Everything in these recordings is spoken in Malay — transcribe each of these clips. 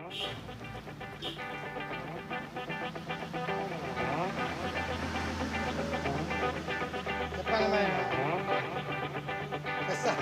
Siapa namanya? Kesah.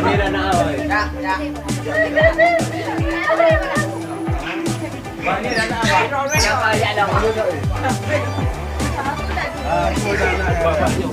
Ini dah nak awal. Ya, ya. Ini dah nak awal. Siapa yang dah awal? Aku dah nak. Bapak jom.